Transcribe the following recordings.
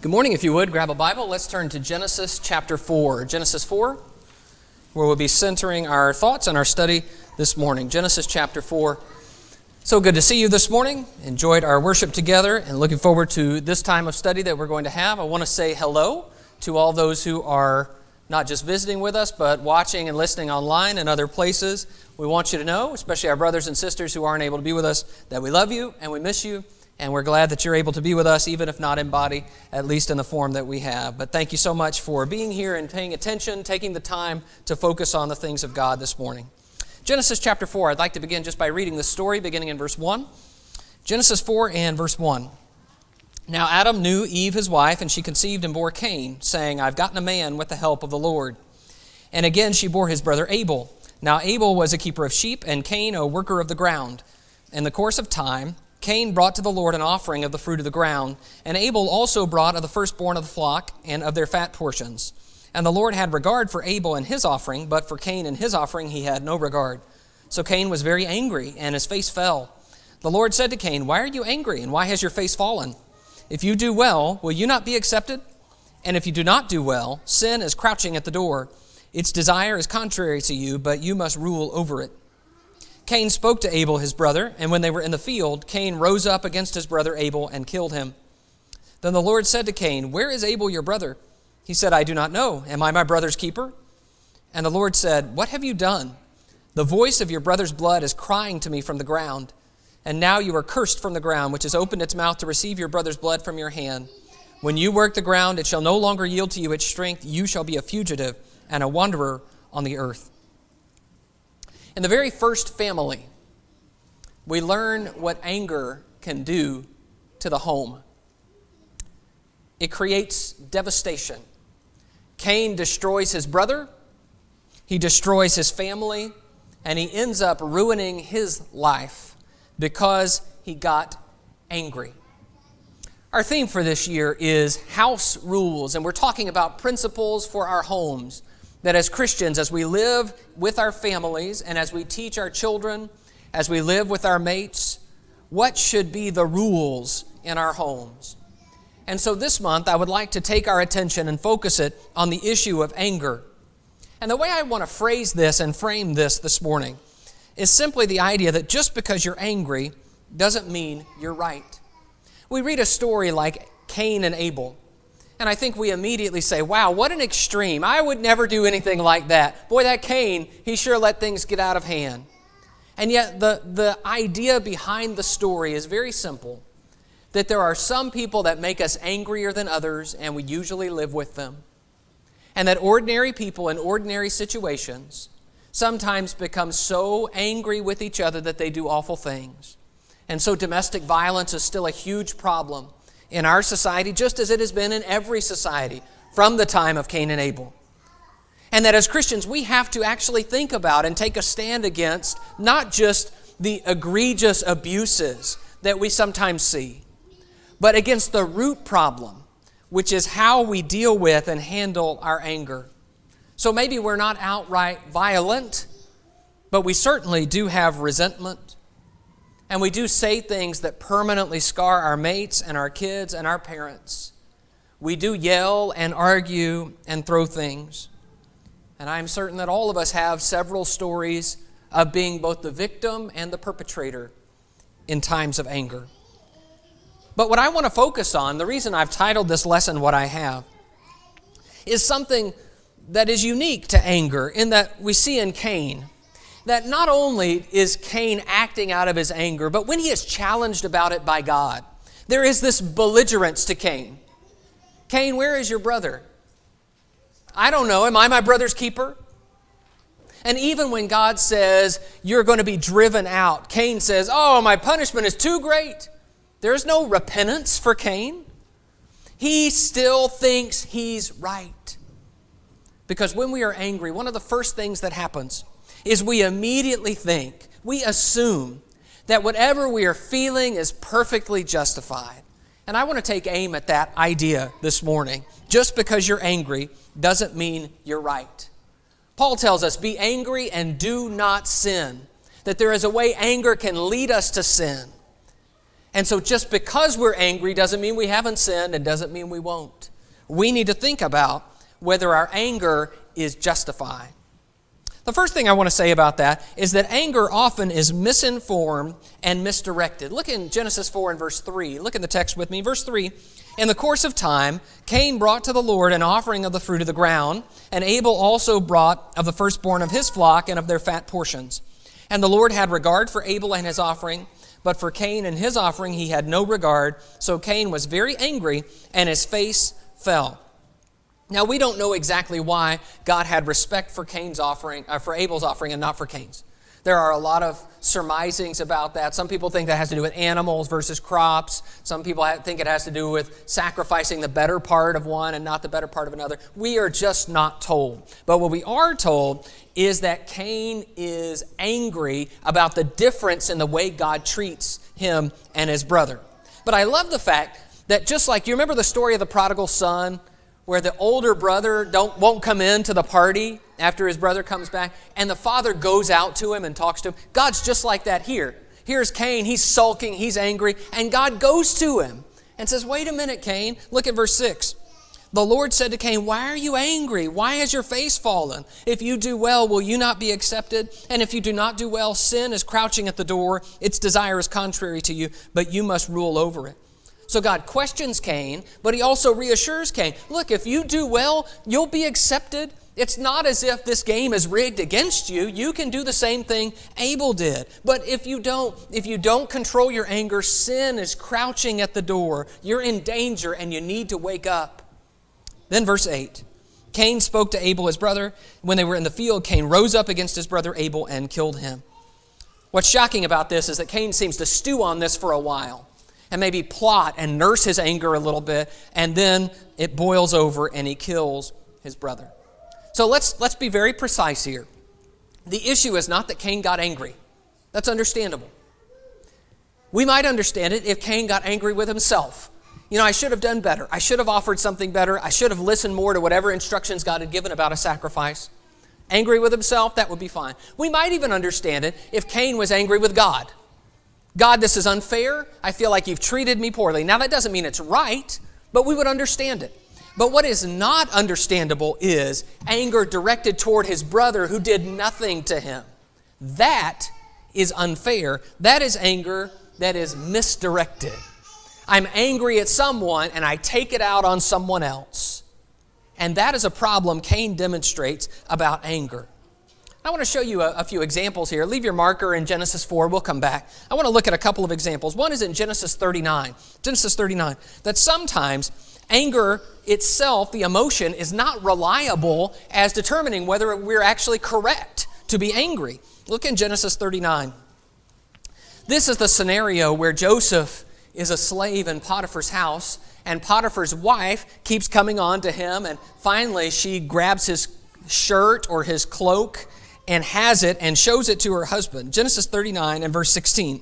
Good morning. If you would, grab a Bible. Let's turn to Genesis chapter 4. Genesis 4, where we'll be centering our thoughts and our study this morning. Genesis chapter 4. So good to see you this morning. Enjoyed our worship together and looking forward to this time of study that we're going to have. I want to say hello to all those who are not just visiting with us, but watching and listening online and other places. We want you to know, especially our brothers and sisters who aren't able to be with us, that we love you and we miss you. And we're glad that you're able to be with us, even if not in body, at least in the form that we have. But thank you so much for being here and paying attention, taking the time to focus on the things of God this morning. Genesis chapter 4, I'd like to begin just by reading the story, beginning in verse 1. Genesis 4 and verse 1. Now Adam knew Eve his wife, and she conceived and bore Cain, saying, I've gotten a man with the help of the Lord. And again she bore his brother Abel. Now Abel was a keeper of sheep, and Cain a worker of the ground. In the course of time, Cain brought to the Lord an offering of the fruit of the ground, and Abel also brought of the firstborn of the flock and of their fat portions. And the Lord had regard for Abel and his offering, but for Cain and his offering he had no regard. So Cain was very angry, and his face fell. The Lord said to Cain, Why are you angry, and why has your face fallen? If you do well, will you not be accepted? And if you do not do well, sin is crouching at the door. Its desire is contrary to you, but you must rule over it. Cain spoke to Abel his brother, and when they were in the field, Cain rose up against his brother Abel and killed him. Then the Lord said to Cain, Where is Abel your brother? He said, I do not know. Am I my brother's keeper? And the Lord said, What have you done? The voice of your brother's blood is crying to me from the ground. And now you are cursed from the ground, which has opened its mouth to receive your brother's blood from your hand. When you work the ground, it shall no longer yield to you its strength. You shall be a fugitive and a wanderer on the earth. In the very first family, we learn what anger can do to the home. It creates devastation. Cain destroys his brother, he destroys his family, and he ends up ruining his life because he got angry. Our theme for this year is house rules, and we're talking about principles for our homes. That as Christians, as we live with our families and as we teach our children, as we live with our mates, what should be the rules in our homes? And so this month, I would like to take our attention and focus it on the issue of anger. And the way I want to phrase this and frame this morning is simply the idea that just because you're angry doesn't mean you're right. We read a story like Cain and Abel. And I think we immediately say, wow, what an extreme. I would never do anything like that. Boy, that Cain, he sure let things get out of hand. And yet the idea behind the story is very simple, that there are some people that make us angrier than others, and we usually live with them. And that ordinary people in ordinary situations sometimes become so angry with each other that they do awful things. And so domestic violence is still a huge problem in our society, just as it has been in every society from the time of Cain and Abel. And that as Christians, we have to actually think about and take a stand against not just the egregious abuses that we sometimes see, but against the root problem, which is how we deal with and handle our anger. So maybe we're not outright violent, but we certainly do have resentment. And we do say things that permanently scar our mates and our kids and our parents. We do yell and argue and throw things. And I'm certain that all of us have several stories of being both the victim and the perpetrator in times of anger. But what I want to focus on, the reason I've titled this lesson what I have, is something that is unique to anger in that we see in Cain. That not only is Cain acting out of his anger, but when he is challenged about it by God, there is this belligerence to Cain. Cain, where is your brother? I don't know. Am I my brother's keeper? And even when God says, you're going to be driven out, Cain says, oh, my punishment is too great. There's no repentance for Cain. He still thinks he's right. Because when we are angry, one of the first things that happens is we immediately think, we assume that whatever we are feeling is perfectly justified. And I want to take aim at that idea this morning. Just because you're angry doesn't mean you're right. Paul tells us, be angry and do not sin. That there is a way anger can lead us to sin. And so just because we're angry doesn't mean we haven't sinned and doesn't mean we won't. We need to think about whether our anger is justified. The first thing I want to say about that is that anger often is misinformed and misdirected. Look in Genesis 4 and verse 3. Look in the text with me. Verse 3, in the course of time, Cain brought to the Lord an offering of the fruit of the ground, and Abel also brought of the firstborn of his flock and of their fat portions. And the Lord had regard for Abel and his offering, but for Cain and his offering he had no regard. So Cain was very angry, and his face fell. Now, we don't know exactly why God had respect for Cain's offering, for Abel's offering, and not for Cain's. There are a lot of surmisings about that. Some people think that has to do with animals versus crops. Some people think it has to do with sacrificing the better part of one and not the better part of another. We are just not told. But what we are told is that Cain is angry about the difference in the way God treats him and his brother. But I love the fact that just like, you remember the story of the prodigal son, where the older brother won't come into the party after his brother comes back, and the father goes out to him and talks to him. God's just like that here. Here's Cain, he's sulking, he's angry, and God goes to him and says, wait a minute, Cain. Look at verse 6. The Lord said to Cain, why are you angry? Why has your face fallen? If you do well, will you not be accepted? And if you do not do well, sin is crouching at the door. Its desire is contrary to you, but you must rule over it. So God questions Cain, but he also reassures Cain. Look, if you do well, you'll be accepted. It's not as if this game is rigged against you. You can do the same thing Abel did. But if you don't control your anger, sin is crouching at the door. You're in danger and you need to wake up. Then verse 8. Cain spoke to Abel, his brother. When they were in the field, Cain rose up against his brother Abel and killed him. What's shocking about this is that Cain seems to stew on this for a while, and maybe plot and nurse his anger a little bit, and then it boils over and he kills his brother. So let's be very precise here. The issue is not that Cain got angry. That's understandable. We might understand it if Cain got angry with himself. I should have done better. I should have offered something better. I should have listened more to whatever instructions God had given about a sacrifice. Angry with himself, that would be fine. We might even understand it if Cain was angry with God. God, this is unfair. I feel like you've treated me poorly. Now, that doesn't mean it's right, but we would understand it. But what is not understandable is anger directed toward his brother who did nothing to him. That is unfair. That is anger that is misdirected. I'm angry at someone and I take it out on someone else. And that is a problem Cain demonstrates about anger. I want to show you a few examples here. Leave your marker in Genesis 4. We'll come back. I want to look at a couple of examples. One is in Genesis 39. Genesis 39. That sometimes anger itself, the emotion, is not reliable as determining whether we're actually correct to be angry. Look in Genesis 39. This is the scenario where Joseph is a slave in Potiphar's house, and Potiphar's wife keeps coming on to him, and finally she grabs his shirt or his cloak and has it and shows it to her husband. Genesis 39 and verse 16.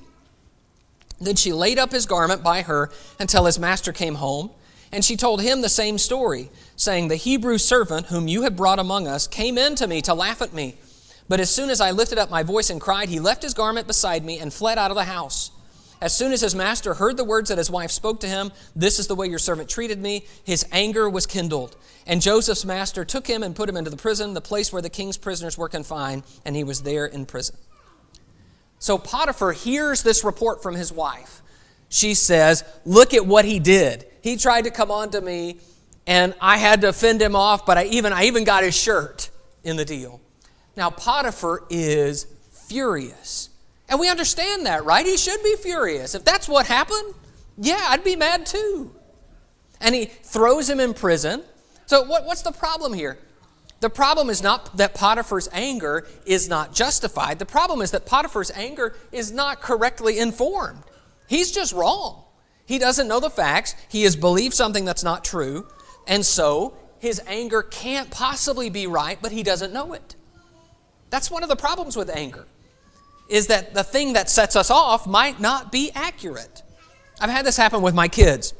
Then she laid up his garment by her until his master came home, and she told him the same story, saying, the Hebrew servant whom you have brought among us came in to me to laugh at me. But as soon as I lifted up my voice and cried, he left his garment beside me and fled out of the house. As soon as his master heard the words that his wife spoke to him, this is the way your servant treated me, his anger was kindled. And Joseph's master took him and put him into the prison, the place where the king's prisoners were confined, and he was there in prison. So Potiphar hears this report from his wife. She says, look at what he did. He tried to come on to me, and I had to fend him off, but I even got his shirt in the deal. Now Potiphar is furious. And we understand that, right? He should be furious. If that's what happened, yeah, I'd be mad too. And he throws him in prison. So what's the problem here? The problem is not that Potiphar's anger is not justified. The problem is that Potiphar's anger is not correctly informed. He's just wrong. He doesn't know the facts. He has believed something that's not true. And so his anger can't possibly be right, but he doesn't know it. That's one of the problems with anger, is that the thing that sets us off might not be accurate. I've had this happen with my kids.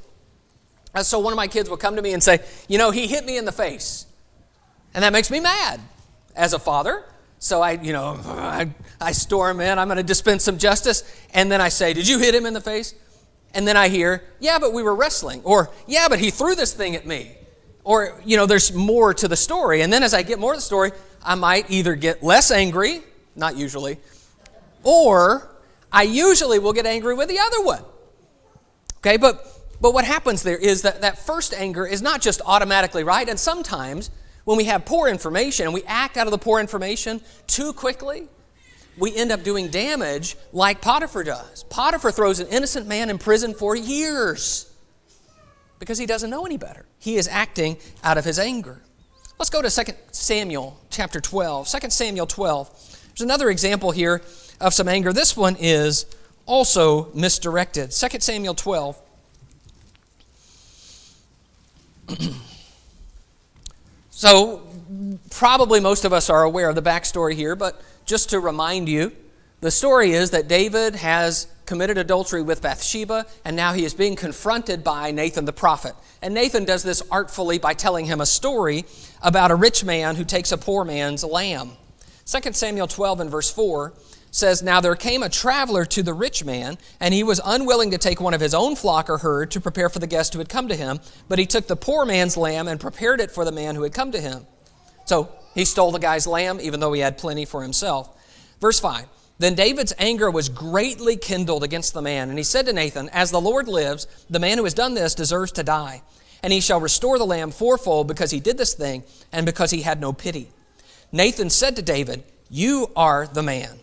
So one of my kids will come to me and say, he hit me in the face. And that makes me mad as a father. So I storm in, I'm going to dispense some justice. And then I say, did you hit him in the face? And then I hear, yeah, but we were wrestling. Or, yeah, but he threw this thing at me. Or, there's more to the story. And then as I get more to the story, I might either get less angry, not usually, or I usually will get angry with the other one. Okay, but what happens there is that first anger is not just automatically right. And sometimes when we have poor information and we act out of the poor information too quickly, we end up doing damage like Potiphar does. Potiphar throws an innocent man in prison for years because he doesn't know any better. He is acting out of his anger. Let's go to 2 Samuel chapter 12. 2 Samuel 12. There's another example here of some anger. This one is also misdirected. 2 Samuel 12. So, probably most of us are aware of the backstory here, but just to remind you, the story is that David has committed adultery with Bathsheba, and now he is being confronted by Nathan the prophet. And Nathan does this artfully by telling him a story about a rich man who takes a poor man's lamb. 2 Samuel 12 and verse 4 says, "Now there came a traveler to the rich man, and he was unwilling to take one of his own flock or herd to prepare for the guest who had come to him, but he took the poor man's lamb and prepared it for the man who had come to him." So he stole the guy's lamb, even though he had plenty for himself. Verse 5, "Then David's anger was greatly kindled against the man, and he said to Nathan, 'As the Lord lives, the man who has done this deserves to die, and he shall restore the lamb fourfold because he did this thing and because he had no pity.' Nathan said to David, 'You are the man.'"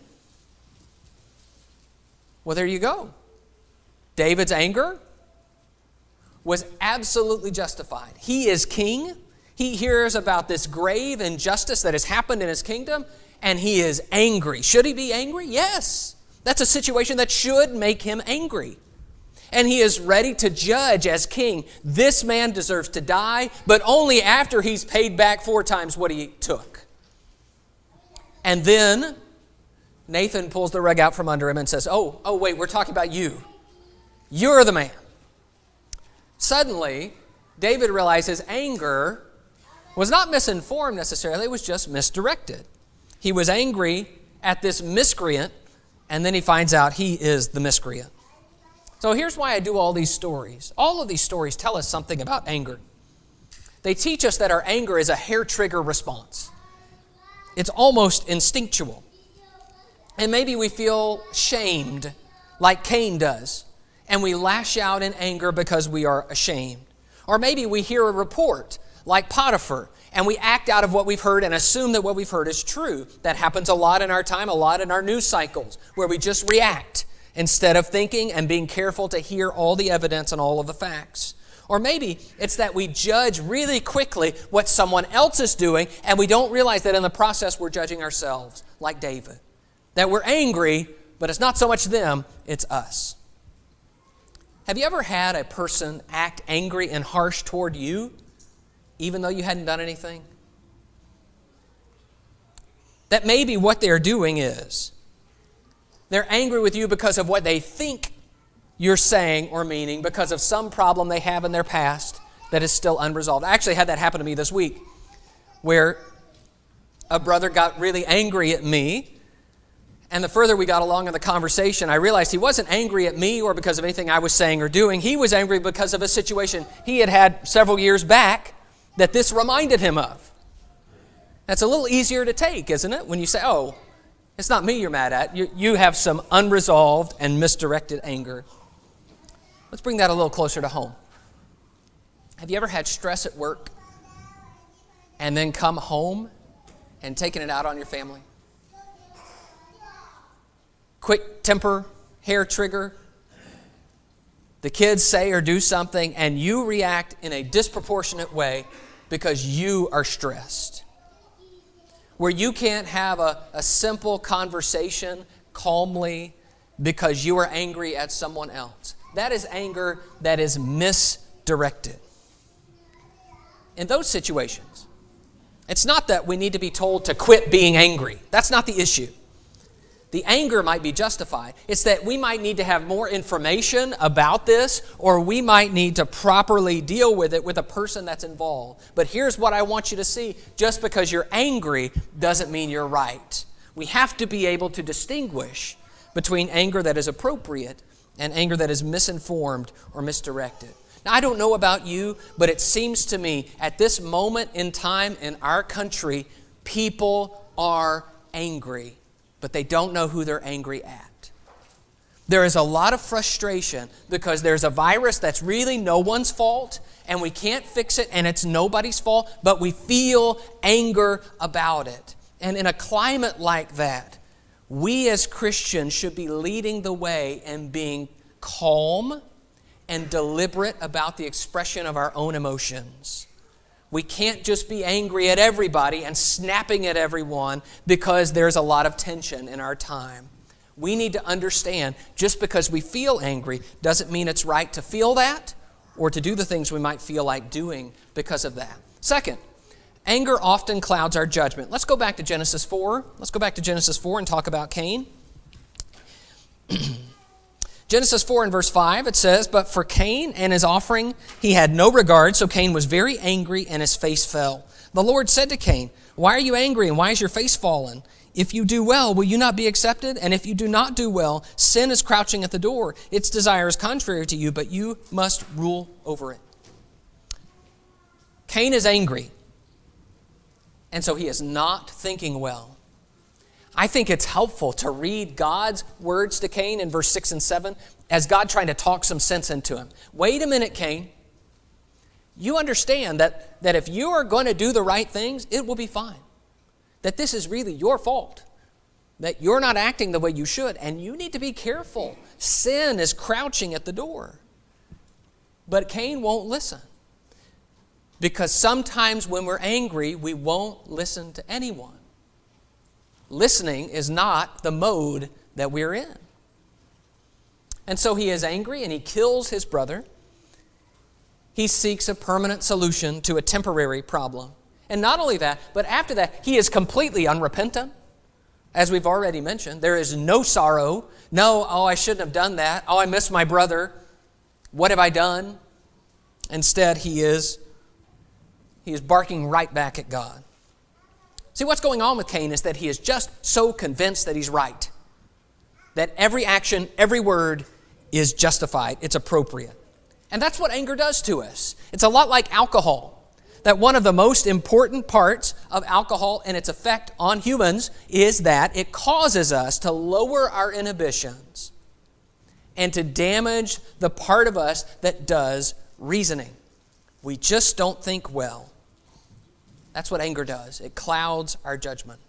Well, there you go. David's anger was absolutely justified. He is king. He hears about this grave injustice that has happened in his kingdom, and he is angry. Should he be angry? Yes. That's a situation that should make him angry. And he is ready to judge as king. This man deserves to die, but only after he's paid back 4 times what he took. And then Nathan pulls the rug out from under him and says, oh, wait, we're talking about you. You're the man. Suddenly, David realizes anger was not misinformed necessarily, it was just misdirected. He was angry at this miscreant, and then he finds out he is the miscreant. So here's why I do all these stories. All of these stories tell us something about anger. They teach us that our anger is a hair trigger response. It's almost instinctual. And maybe we feel shamed like Cain does, and we lash out in anger because we are ashamed. Or maybe we hear a report like Potiphar, and we act out of what we've heard and assume that what we've heard is true. That happens a lot in our time, a lot in our news cycles, where we just react instead of thinking and being careful to hear all the evidence and all of the facts. Or maybe it's that we judge really quickly what someone else is doing, and we don't realize that in the process we're judging ourselves, like David. That we're angry, but it's not so much them, it's us. Have you ever had a person act angry and harsh toward you, even though you hadn't done anything? That maybe what they're doing is they're angry with you because of what they think you're saying or meaning, because of some problem they have in their past that is still unresolved. I actually had that happen to me this week, where a brother got really angry at me. And the further we got along in the conversation, I realized he wasn't angry at me or because of anything I was saying or doing. He was angry because of a situation he had had several years back that this reminded him of. That's a little easier to take, isn't it? When you say, oh, it's not me you're mad at. You have some unresolved and misdirected anger. Let's bring that a little closer to home. Have you ever had stress at work and then come home and taken it out on your family? Quick temper, hair trigger. The kids say or do something and you react in a disproportionate way because you are stressed. Where you can't have a simple conversation calmly because you are angry at someone else. That is anger that is misdirected. In those situations, it's not that we need to be told to quit being angry. That's not the issue. The anger might be justified. It's that we might need to have more information about this, or we might need to properly deal with it with a person that's involved. But here's what I want you to see. Just because you're angry doesn't mean you're right. We have to be able to distinguish between anger that is appropriate and anger that is misinformed or misdirected. Now, I don't know about you, but it seems to me at this moment in time in our country, people are angry, but they don't know who they're angry at. There is a lot of frustration because there's a virus that's really no one's fault, and we can't fix it, and it's nobody's fault, but we feel anger about it. And in a climate like that, we as Christians should be leading the way and being calm and deliberate about the expression of our own emotions. We can't just be angry at everybody and snapping at everyone because there's a lot of tension in our time. We need to understand just because we feel angry doesn't mean it's right to feel that or to do the things we might feel like doing because of that. Second, anger often clouds our judgment. Let's go back to Genesis 4. Let's go back to Genesis 4 and talk about Cain. Genesis 4 and verse 5, it says, "But for Cain and his offering he had no regard, so Cain was very angry and his face fell. The Lord said to Cain, 'Why are you angry and why is your face fallen? If you do well, will you not be accepted? And if you do not do well, sin is crouching at the door. Its desire is contrary to you, but you must rule over it.'" Cain is angry, and so he is not thinking well. I think it's helpful to read God's words to Cain in verse 6 and 7 as God trying to talk some sense into him. Wait a minute, Cain. You understand that if you are going to do the right things, it will be fine. That this is really your fault. That you're not acting the way you should, and you need to be careful. Sin is crouching at the door. But Cain won't listen. Because sometimes when we're angry, we won't listen to anyone. Listening is not the mode that we're in. And so he is angry and he kills his brother. He seeks a permanent solution to a temporary problem. And not only that, but after that, he is completely unrepentant. As we've already mentioned, there is no sorrow. No, I shouldn't have done that. I miss my brother. What have I done? Instead, he is barking right back at God. See, what's going on with Cain is that he is just so convinced that he's right. That every action, every word is justified. It's appropriate. And that's what anger does to us. It's a lot like alcohol. That one of the most important parts of alcohol and its effect on humans is that it causes us to lower our inhibitions and to damage the part of us that does reasoning. We just don't think well. That's what anger does. It clouds our judgment.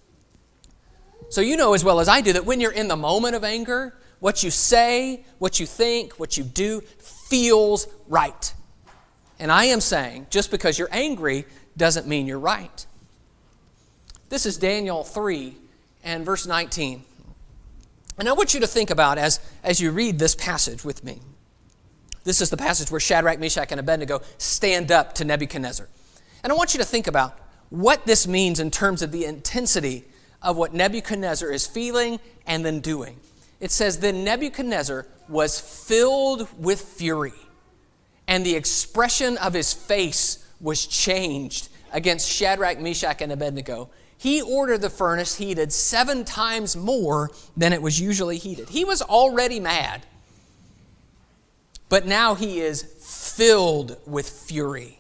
So you know as well as I do that when you're in the moment of anger, what you say, what you think, what you do feels right. And I am saying just because you're angry doesn't mean you're right. This is Daniel 3 and verse 19. And I want you to think about as you read this passage with me. This is the passage where Shadrach, Meshach, and Abednego stand up to Nebuchadnezzar. And I want you to think about what this means in terms of the intensity of what Nebuchadnezzar is feeling and then doing. It says, "Then Nebuchadnezzar was filled with fury, and the expression of his face was changed against Shadrach, Meshach, and Abednego. He ordered the furnace heated 7 times more than it was usually heated." He was already mad, but now he is filled with fury.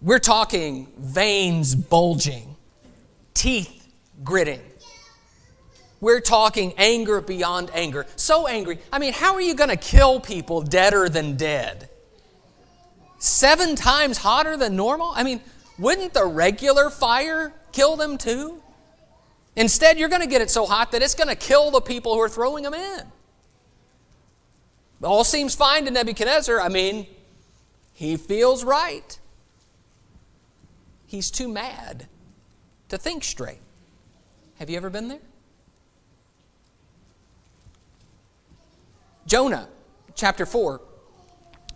We're talking veins bulging, teeth gritting. We're talking anger beyond anger. So angry. I mean, how are you going to kill people deader than dead? 7 times hotter than normal? I mean, wouldn't the regular fire kill them too? Instead, you're going to get it so hot that it's going to kill the people who are throwing them in. It all seems fine to Nebuchadnezzar. I mean, he feels right. He's too mad to think straight. Have you ever been there? Jonah, chapter 4.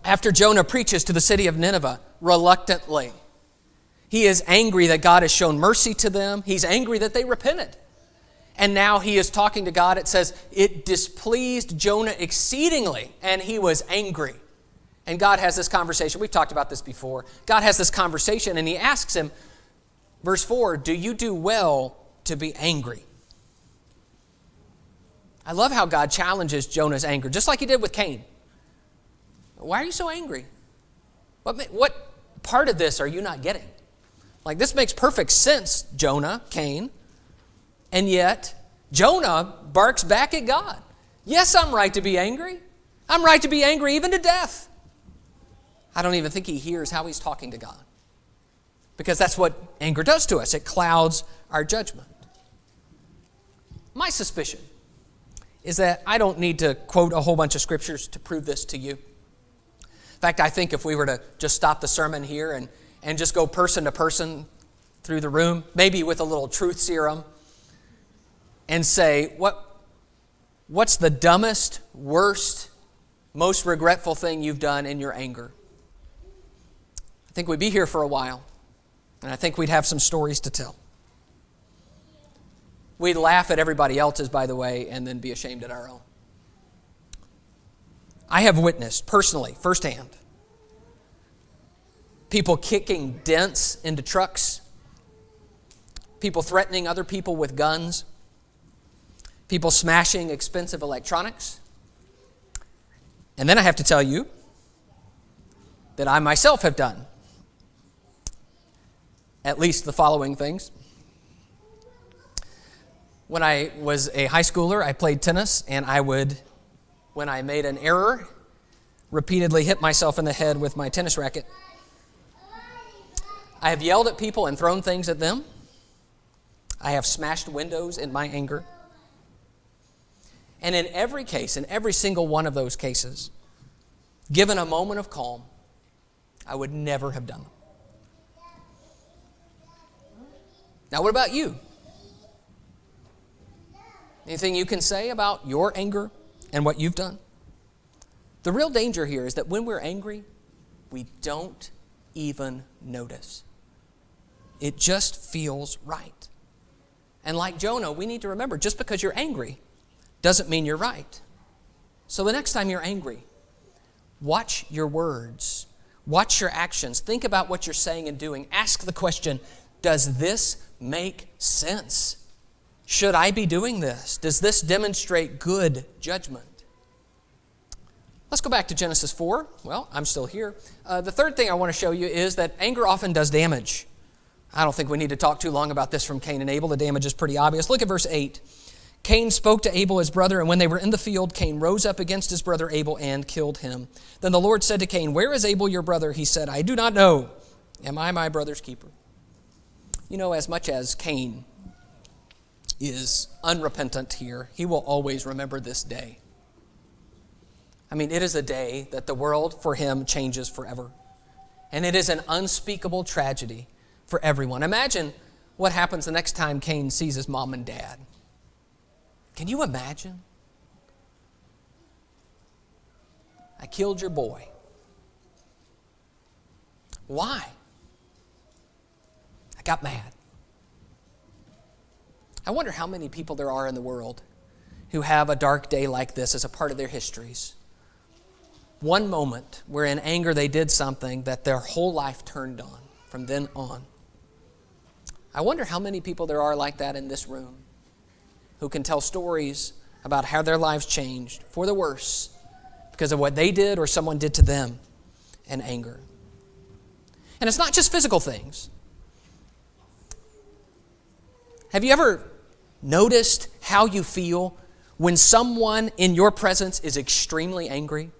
After Jonah preaches to the city of Nineveh reluctantly, he is angry that God has shown mercy to them. He's angry that they repented. And now he is talking to God. It says, it displeased Jonah exceedingly, and he was angry. And God has this conversation. We've talked about this before. God has this conversation, and he asks him, verse 4, "Do you do well to be angry?" I love how God challenges Jonah's anger, just like he did with Cain. Why are you so angry? What part of this are you not getting? Like, this makes perfect sense, Jonah, Cain. And yet, Jonah barks back at God. Yes, I'm right to be angry. I'm right to be angry even to death. I don't even think he hears how he's talking to God. Because that's what anger does to us. It clouds our judgment. My suspicion is that I don't need to quote a whole bunch of scriptures to prove this to you. In fact, I think if we were to just stop the sermon here and just go person to person through the room, maybe with a little truth serum, and say, what's the dumbest, worst, most regretful thing you've done in your anger? I think we'd be here for a while, and I think we'd have some stories to tell. We'd laugh at everybody else's, by the way, and then be ashamed at our own. I have witnessed personally, firsthand, people kicking dents into trucks, people threatening other people with guns, people smashing expensive electronics. And then I have to tell you that I myself have done at least the following things. When I was a high schooler, I played tennis, and I would, when I made an error, repeatedly hit myself in the head with my tennis racket. I have yelled at people and thrown things at them. I have smashed windows in my anger. And in every case, in every single one of those cases, given a moment of calm, I would never have done them. Now, what about you? Anything you can say about your anger and what you've done? The real danger here is that when we're angry, we don't even notice. It just feels right. And like Jonah, we need to remember, just because you're angry doesn't mean you're right. So the next time you're angry, watch your words. Watch your actions. Think about what you're saying and doing. Ask the question, does this make sense? Should I be doing this? Does this demonstrate good judgment? Let's go back to Genesis 4. Well, I'm still here. The third thing I want to show you is that anger often does damage. I don't think we need to talk too long about this from Cain and Abel. The damage is pretty obvious. Look at verse 8. Cain spoke to Abel, his brother, and when they were in the field, Cain rose up against his brother Abel and killed him. Then the Lord said to Cain, "Where is Abel your brother?" He said, "I do not know. Am I my brother's keeper?" You know, as much as Cain is unrepentant here, he will always remember this day. I mean, it is a day that the world for him changes forever. And it is an unspeakable tragedy for everyone. Imagine what happens the next time Cain sees his mom and dad. Can you imagine? I killed your boy. Why? I got mad. I wonder how many people there are in the world who have a dark day like this as a part of their histories. One moment where in anger they did something that their whole life turned on from then on. I wonder how many people there are like that in this room who can tell stories about how their lives changed for the worse because of what they did or someone did to them in anger. And it's not just physical things. Have you ever noticed how you feel when someone in your presence is extremely angry?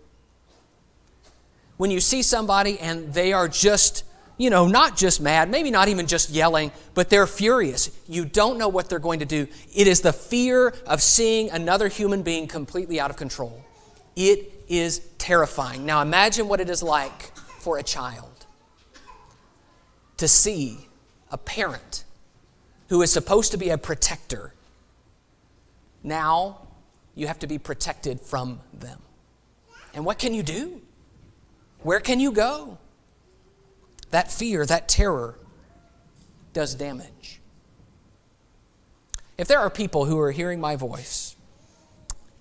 When you see somebody and they are just, not just mad, maybe not even just yelling, but they're furious. You don't know what they're going to do. It is the fear of seeing another human being completely out of control. It is terrifying. Now imagine what it is like for a child to see a parent who is supposed to be a protector. Now you have to be protected from them. And what can you do? Where can you go? That fear, that terror does damage. If there are people who are hearing my voice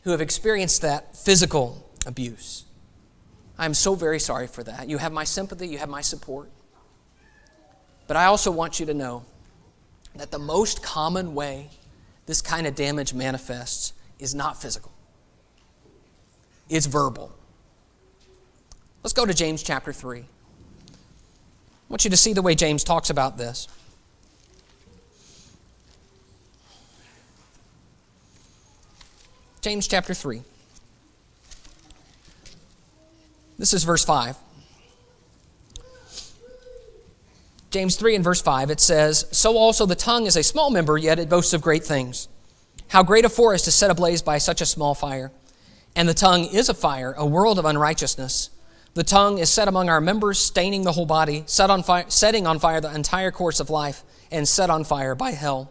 who have experienced that physical abuse, I'm so very sorry for that. You have my sympathy, you have my support. But I also want you to know that the most common way this kind of damage manifests is not physical. It's verbal. Let's go to James chapter 3. I want you to see the way James talks about this. James chapter 3. This is verse 5. James 3 and verse 5, it says, "So also the tongue is a small member, yet it boasts of great things. How great a forest is set ablaze by such a small fire. And the tongue is a fire, a world of unrighteousness. The tongue is set among our members, staining the whole body, setting on fire the entire course of life, and set on fire by hell.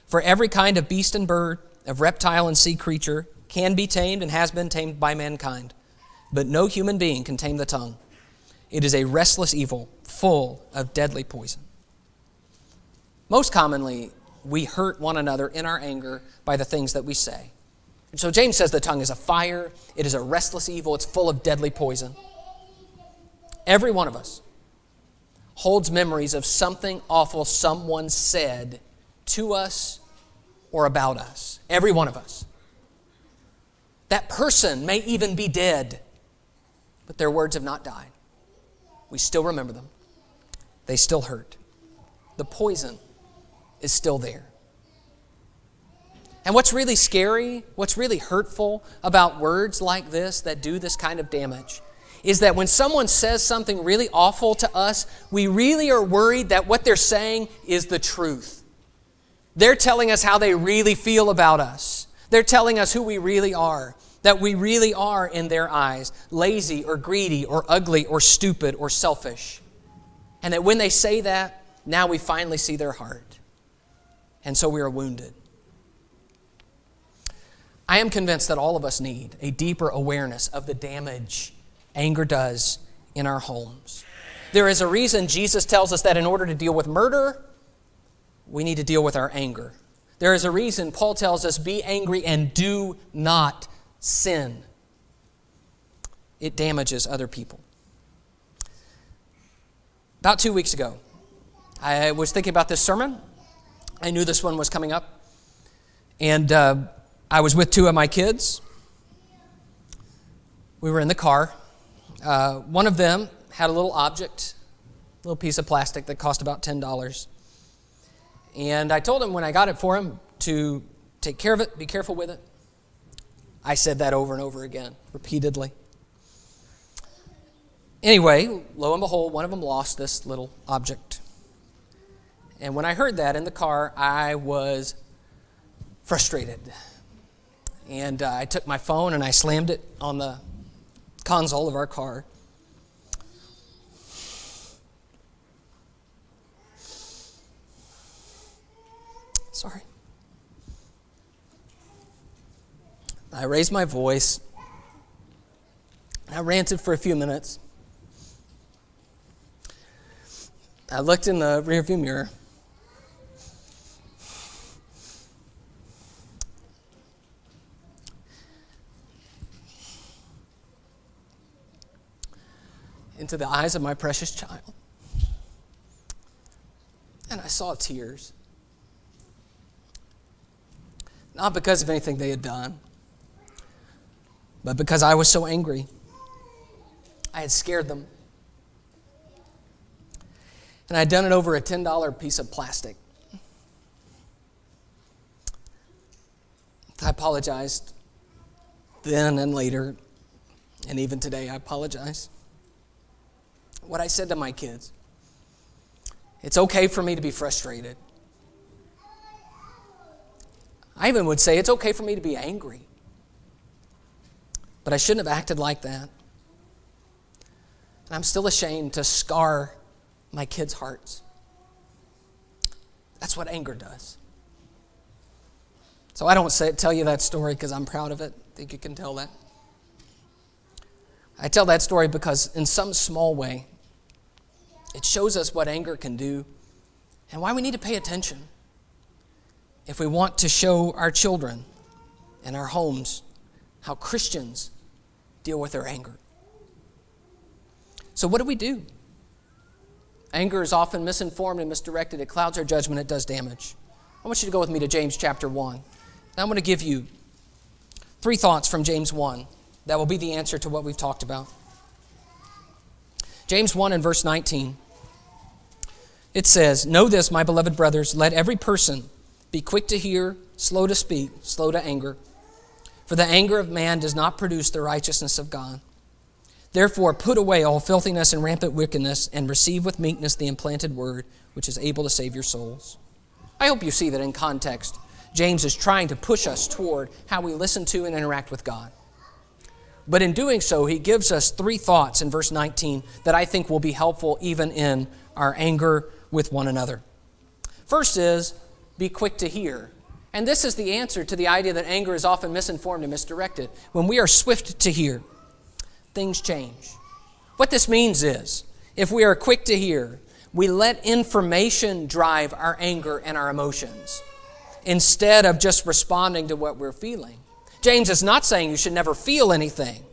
For every kind of beast and bird, of reptile and sea creature, can be tamed and has been tamed by mankind. But no human being can tame the tongue. It is a restless evil, full of deadly poison." Most commonly, we hurt one another in our anger by the things that we say. And so James says the tongue is a fire, it is a restless evil, it's full of deadly poison. Every one of us holds memories of something awful someone said to us or about us. Every one of us. That person may even be dead, but their words have not died. We still remember them. They still hurt. The poison is still there. And what's really scary, what's really hurtful about words like this that do this kind of damage is that when someone says something really awful to us, we really are worried that what they're saying is the truth. They're telling us how they really feel about us. They're telling us who we really are, that we really are, in their eyes, lazy or greedy or ugly or stupid or selfish. And that when they say that, now we finally see their heart. And so we are wounded. I am convinced that all of us need a deeper awareness of the damage anger does in our homes. There is a reason Jesus tells us that in order to deal with murder, we need to deal with our anger. There is a reason Paul tells us, be angry and do not sin. It damages other people. About 2 weeks ago, I was thinking about this sermon. I knew this one was coming up. And I was with two of my kids. We were in the car. One of them had a little object, a little piece of plastic that cost about $10. And I told him when I got it for him to take care of it, be careful with it. I said that over and over again, repeatedly. Anyway, lo and behold, one of them lost this little object. And when I heard that in the car, I was frustrated. And I took my phone and I slammed it on the console of our car. Sorry. I raised my voice. I ranted for a few minutes. I looked in the rearview mirror. Into the eyes of my precious child. And I saw tears. Not because of anything they had done, but because I was so angry. I had scared them. And I had done it over a $10 piece of plastic. I apologized then and later, and even today I apologize. What I said to my kids, it's okay for me to be frustrated. I even would say it's okay for me to be angry. But I shouldn't have acted like that. And I'm still ashamed to scar my kids' hearts. That's what anger does. So I don't tell you that story because I'm proud of it. I think you can tell that. I tell that story because in some small way, it shows us what anger can do and why we need to pay attention if we want to show our children and our homes how Christians deal with their anger. So what do? Anger is often misinformed and misdirected. It clouds our judgment. It does damage. I want you to go with me to James chapter 1. And I'm going to give you 3 thoughts from James 1 that will be the answer to what we've talked about. James 1 and verse 19. It says, "Know this, my beloved brothers, let every person be quick to hear, slow to speak, slow to anger. For the anger of man does not produce the righteousness of God. Therefore put away all filthiness and rampant wickedness, and receive with meekness the implanted word, which is able to save your souls." I hope you see that in context, James is trying to push us toward how we listen to and interact with God. But in doing so, he gives us 3 thoughts in verse 19 that I think will be helpful even in our anger with one another. First is, be quick to hear. And this is the answer to the idea that anger is often misinformed and misdirected. When we are swift to hear, things change. What this means is, if we are quick to hear, we let information drive our anger and our emotions instead of just responding to what we're feeling. James is not saying you should never feel anything.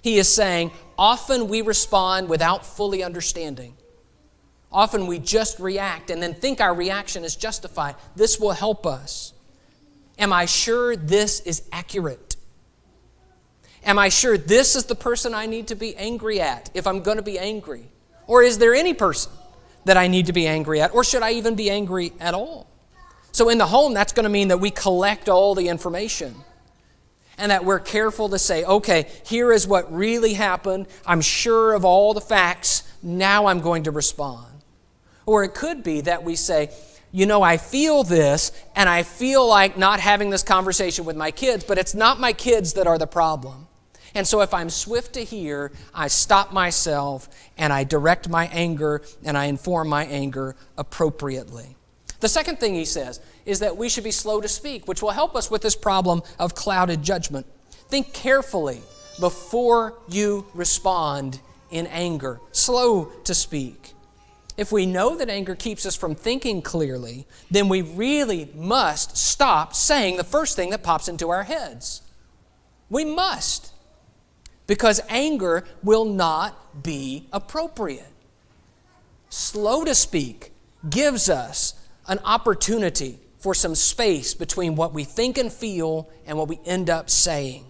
He is saying often we respond without fully understanding. Often we just react and then think our reaction is justified. This will help us. Am I sure this is accurate? Am I sure this is the person I need to be angry at if I'm going to be angry? Or is there any person that I need to be angry at? Or should I even be angry at all? So in the home, that's going to mean that we collect all the information and that we're careful to say, okay, here is what really happened. I'm sure of all the facts. Now I'm going to respond. Or it could be that we say, you know, I feel this, and I feel like not having this conversation with my kids, but it's not my kids that are the problem. And so if I'm swift to hear, I stop myself, and I direct my anger, and I inform my anger appropriately. The second thing he says is that we should be slow to speak, which will help us with this problem of clouded judgment. Think carefully before you respond in anger. Slow to speak. If we know that anger keeps us from thinking clearly, then we really must stop saying the first thing that pops into our heads. We must. Because anger will not be appropriate. Slow to speak gives us an opportunity for some space between what we think and feel and what we end up saying.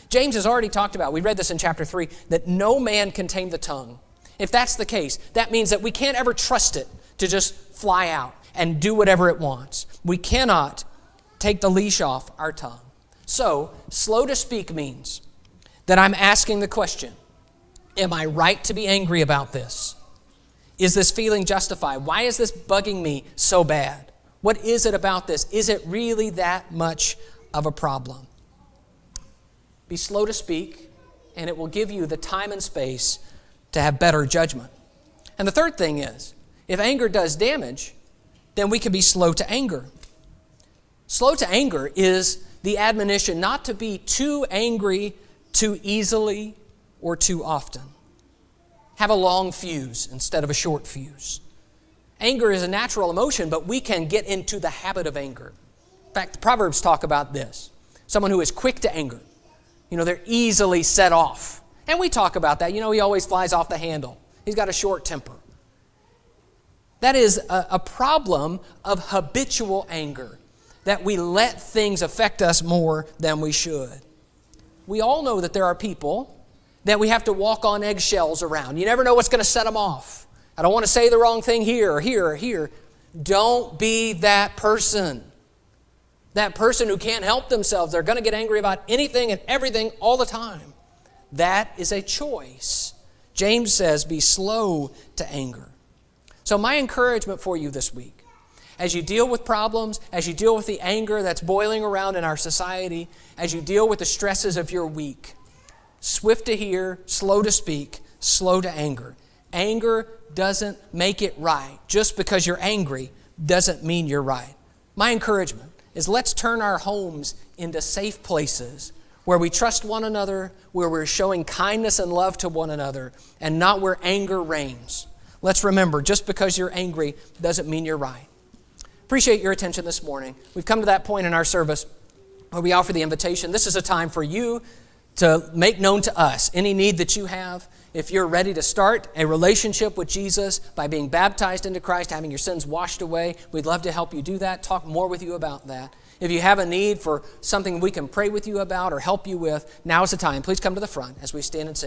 James has already talked about, we read this in chapter 3, that no man can tame the tongue. If that's the case, that means that we can't ever trust it to just fly out and do whatever it wants. We cannot take the leash off our tongue. So, slow to speak means that I'm asking the question, am I right to be angry about this? Is this feeling justified? Why is this bugging me so bad? What is it about this? Is it really that much of a problem? Be slow to speak, and it will give you the time and space to have better judgment. And the third thing is, if anger does damage, then we can be slow to anger. Slow to anger is the admonition not to be too angry too easily or too often. Have a long fuse instead of a short fuse. Anger is a natural emotion, but we can get into the habit of anger. In fact, the Proverbs talk about this. Someone who is quick to anger. You know, they're easily set off. And we talk about that. You know, he always flies off the handle. He's got a short temper. That is a problem of habitual anger, that we let things affect us more than we should. We all know that there are people that we have to walk on eggshells around. You never know what's going to set them off. I don't want to say the wrong thing here or here or here. Don't be that person. That person who can't help themselves. They're going to get angry about anything and everything all the time. That is a choice. James says, be slow to anger. So my encouragement for you this week, as you deal with problems, as you deal with the anger that's boiling around in our society, as you deal with the stresses of your week, swift to hear, slow to speak, slow to anger. Anger doesn't make it right. Just because you're angry doesn't mean you're right. My encouragement is let's turn our homes into safe places where we trust one another, where we're showing kindness and love to one another, and not where anger reigns. Let's remember, just because you're angry doesn't mean you're right. Appreciate your attention this morning. We've come to that point in our service where we offer the invitation. This is a time for you to make known to us any need that you have. If you're ready to start a relationship with Jesus by being baptized into Christ, having your sins washed away, we'd love to help you do that, talk more with you about that. If you have a need for something we can pray with you about or help you with, now is the time. Please come to the front as we stand and sing.